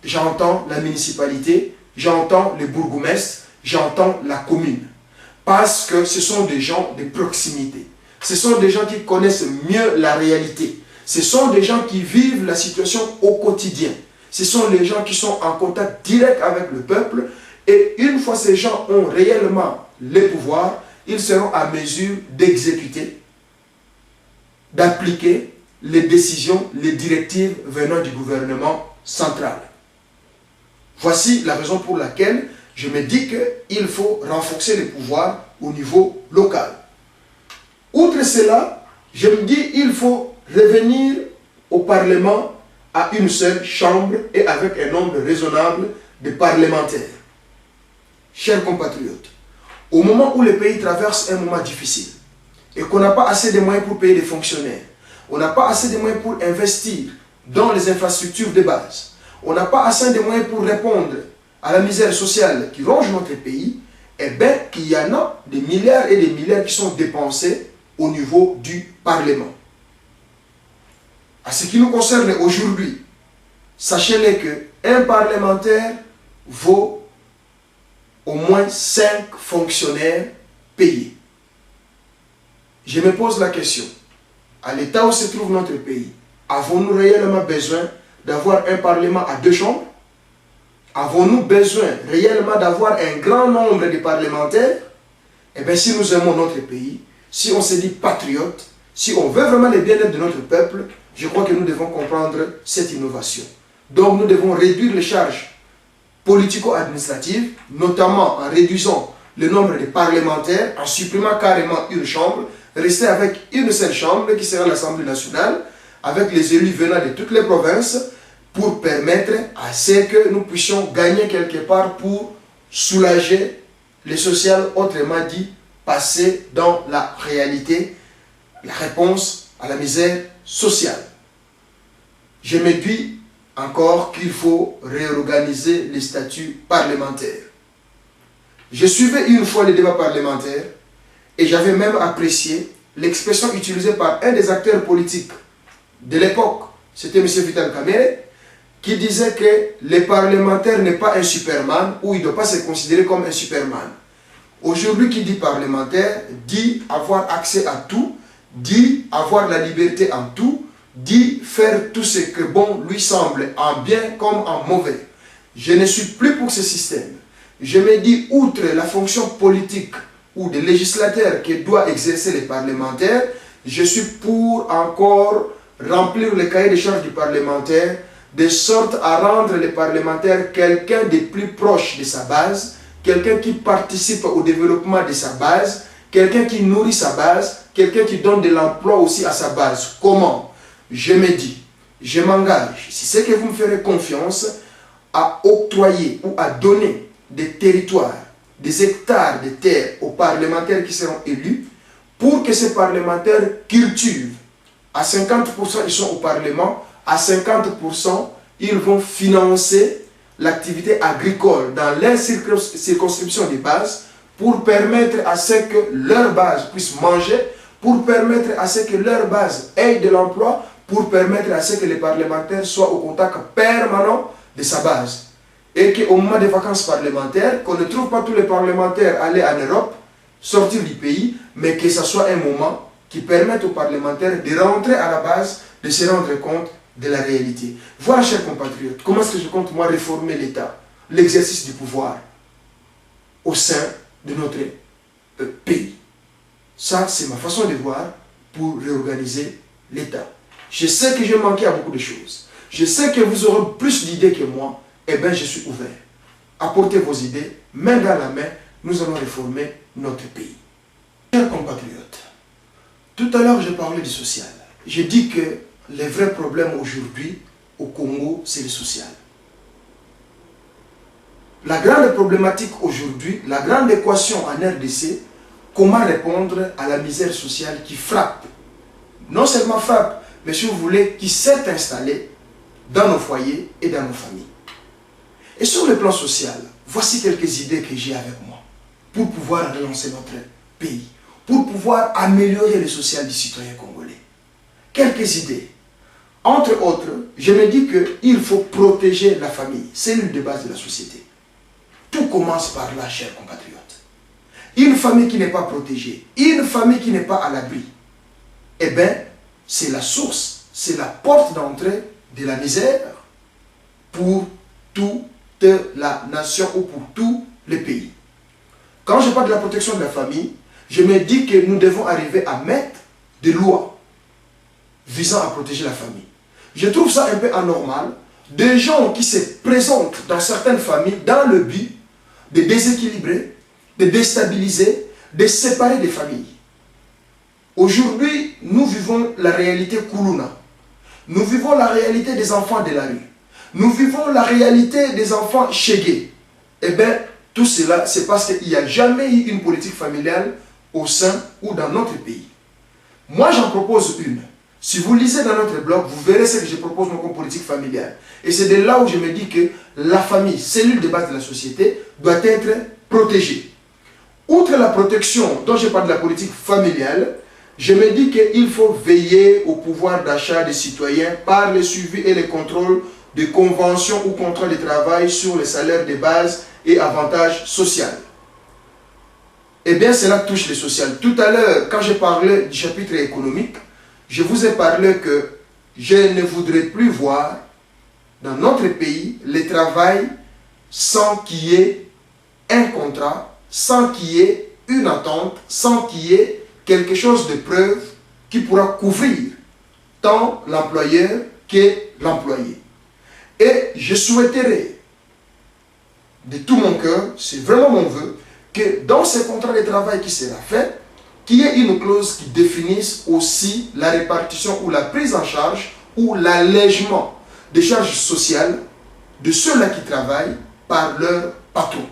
j'entends la municipalité, j'entends les bourgmestres, j'entends la commune. Parce que ce sont des gens de proximité. Ce sont des gens qui connaissent mieux la réalité. Ce sont des gens qui vivent la situation au quotidien. Ce sont les gens qui sont en contact direct avec le peuple. Et une fois ces gens ont réellement les pouvoirs, ils seront à mesure d'exécuter, d'appliquer les décisions, les directives venant du gouvernement central. Voici la raison pour laquelle je me dis qu'il faut renforcer les pouvoirs au niveau local. Outre cela, je me dis qu'il faut revenir au Parlement à une seule chambre et avec un nombre raisonnable de parlementaires. Chers compatriotes, au moment où le pays traverse un moment difficile et qu'on n'a pas assez de moyens pour payer des fonctionnaires, on n'a pas assez de moyens pour investir dans les infrastructures de base, on n'a pas assez de moyens pour répondre à la misère sociale qui ronge notre pays, eh bien qu'il y en a des milliards et des milliards qui sont dépensés au niveau du Parlement. À ce qui nous concerne aujourd'hui, sachez-le qu'un parlementaire vaut au moins 5 fonctionnaires payés. Je me pose la question, à l'état où se trouve notre pays, avons-nous réellement besoin d'avoir un parlement à 2 chambres? Avons-nous besoin réellement d'avoir un grand nombre de parlementaires? Eh bien, si nous aimons notre pays, si on se dit patriote, si on veut vraiment le bien-être de notre peuple, je crois que nous devons comprendre cette innovation. Donc, nous devons réduire les charges politico-administratives, notamment en réduisant le nombre de parlementaires, en supprimant carrément une chambre, rester avec une seule chambre qui sera l'Assemblée nationale, avec les élus venant de toutes les provinces, pour permettre à ce que nous puissions gagner quelque part pour soulager le social, autrement dit, passer dans la réalité, la réponse à la misère sociale. Je me dis encore qu'il faut réorganiser les statuts parlementaires. Je suivais une fois les débats parlementaires et j'avais même apprécié l'expression utilisée par un des acteurs politiques de l'époque, c'était M. Vital Kamerhe, qui disait que le parlementaire n'est pas un superman ou il ne doit pas se considérer comme un superman. Aujourd'hui, qui dit parlementaire, dit avoir accès à tout, dit avoir la liberté en tout, dit faire tout ce que bon lui semble, en bien comme en mauvais. Je ne suis plus pour ce système. Je me dis, outre la fonction politique ou de législateur que doit exercer les parlementaires, je suis pour encore remplir le cahier des charges du parlementaire de sorte à rendre le parlementaire quelqu'un de plus proche de sa base, quelqu'un qui participe au développement de sa base, quelqu'un qui nourrit sa base, quelqu'un qui donne de l'emploi aussi à sa base. Comment? Je me dis, je m'engage, si c'est que vous me ferez confiance, à octroyer ou à donner des territoires, des hectares de terre aux parlementaires qui seront élus, pour que ces parlementaires cultivent. À 50%, ils sont au Parlement, à 50%, ils vont financer l'activité agricole dans les circonscriptions de base pour permettre à ce que leur base puisse manger, pour permettre à ce que leur base ait de l'emploi, pour permettre à ce que les parlementaires soient au contact permanent de sa base. Et qu'au moment des vacances parlementaires, qu'on ne trouve pas tous les parlementaires aller en Europe, sortir du pays, mais que ce soit un moment qui permette aux parlementaires de rentrer à la base, de se rendre compte de la réalité. Voilà, chers compatriotes, comment est-ce que je compte, moi, réformer l'État, l'exercice du pouvoir au sein de notre pays. Ça, c'est ma façon de voir pour réorganiser l'État. Je sais que j'ai manqué à beaucoup de choses. Je sais que vous aurez plus d'idées que moi. Eh bien, je suis ouvert. Apportez vos idées, main dans la main, nous allons réformer notre pays. Chers compatriotes, tout à l'heure, j'ai parlé du social. J'ai dit que les vrais problèmes aujourd'hui au Congo, c'est le social. La grande problématique aujourd'hui, la grande équation en RDC, comment répondre à la misère sociale qui frappe, non seulement frappe, mais si vous voulez, qui s'est installée dans nos foyers et dans nos familles. Et sur le plan social, voici quelques idées que j'ai avec moi pour pouvoir relancer notre pays, pour pouvoir améliorer le social du citoyen congolais. Quelques idées. Entre autres, je me dis qu'il faut protéger la famille, cellule de base de la société. Tout commence par là, chers compatriotes. Une famille qui n'est pas protégée, une famille qui n'est pas à l'abri, eh bien, c'est la source, c'est la porte d'entrée de la misère pour toute la nation ou pour tous les pays. Quand je parle de la protection de la famille, je me dis que nous devons arriver à mettre des lois visant à protéger la famille. Je trouve ça un peu anormal, des gens qui se présentent dans certaines familles dans le but de déséquilibrer, de déstabiliser, de séparer des familles. Aujourd'hui, nous vivons la réalité Koulouna. Nous vivons la réalité des enfants de la rue. Nous vivons la réalité des enfants chégués. Eh bien, tout cela, c'est parce qu'il n'y a jamais eu une politique familiale au sein ou dans notre pays. Moi, j'en propose une. Si vous lisez dans notre blog, vous verrez ce que je propose comme politique familiale. Et c'est de là où je me dis que la famille, cellule de base de la société, doit être protégée. Outre la protection dont je parle de la politique familiale, je me dis qu'il faut veiller au pouvoir d'achat des citoyens par le suivi et le contrôle de conventions ou contrats de travail sur les salaires de base et avantages sociaux. Eh bien, cela touche le social. Tout à l'heure, quand je parlais du chapitre économique, je vous ai parlé que je ne voudrais plus voir dans notre pays le travail sans qu'il y ait un contrat, sans qu'il y ait une attente, sans qu'il y ait quelque chose de preuve qui pourra couvrir tant l'employeur que l'employé. Et je souhaiterais de tout mon cœur, c'est vraiment mon vœu, que dans ce contrat de travail qui sera fait, qu'il y ait une clause qui définisse aussi la répartition ou la prise en charge ou l'allègement des charges sociales de ceux-là qui travaillent par leur patron.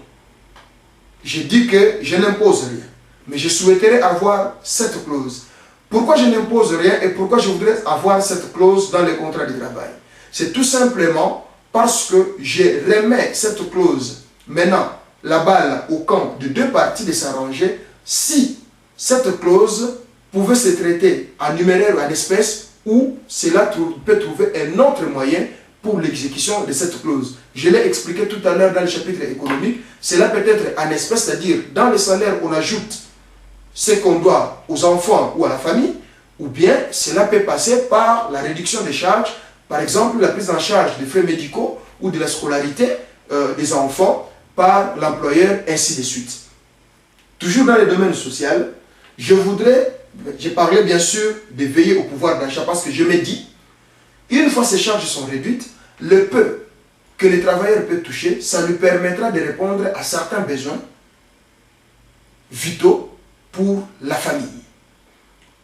Je dis que je n'impose rien, mais je souhaiterais avoir cette clause. Pourquoi je n'impose rien et pourquoi je voudrais avoir cette clause dans les contrats de travail? C'est tout simplement parce que je remets cette clause maintenant la balle au camp de deux parties de s'arranger si cette clause pouvait se traiter en numéraire ou en espèces ou cela peut trouver un autre moyen pour l'exécution de cette clause. Je l'ai expliqué tout à l'heure dans le chapitre économique. Cela peut être en espèces, c'est-à-dire dans le salaire on ajoute ce qu'on doit aux enfants ou à la famille, ou bien cela peut passer par la réduction des charges, par exemple la prise en charge des frais médicaux ou de la scolarité des enfants par l'employeur, ainsi de suite. Toujours dans le domaine social, je parlais bien sûr de veiller au pouvoir d'achat parce que je me dis, une fois ces charges sont réduites, le peu que les travailleurs peuvent toucher, ça lui permettra de répondre à certains besoins vitaux pour la famille.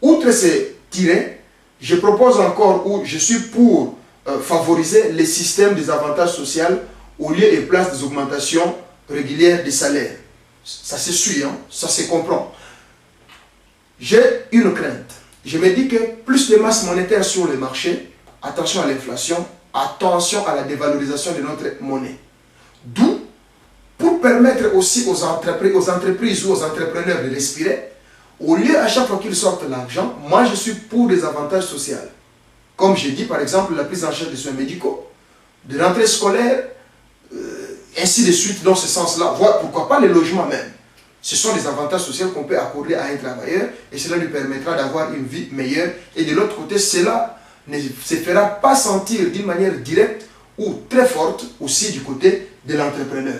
Outre ces tirets, je propose encore, ou je suis pour favoriser les systèmes des avantages sociaux au lieu et place des augmentations régulières des salaires. Ça se suit, hein? Ça se comprend. J'ai une crainte. Je me dis que plus de masse monétaire sur le marché, attention à l'inflation, attention à la dévalorisation de notre monnaie. D'où, pour permettre aussi aux entreprises ou aux entrepreneurs de respirer, au lieu à chaque fois qu'ils sortent l'argent, moi je suis pour des avantages sociaux. Comme j'ai dit par exemple la prise en charge des soins médicaux, de rentrée scolaire, ainsi de suite dans ce sens-là, voire pourquoi pas les logements même. Ce sont des avantages sociaux qu'on peut accorder à un travailleur et cela lui permettra d'avoir une vie meilleure. Et de l'autre côté, cela ne se fera pas sentir d'une manière directe ou très forte aussi du côté de l'entrepreneur.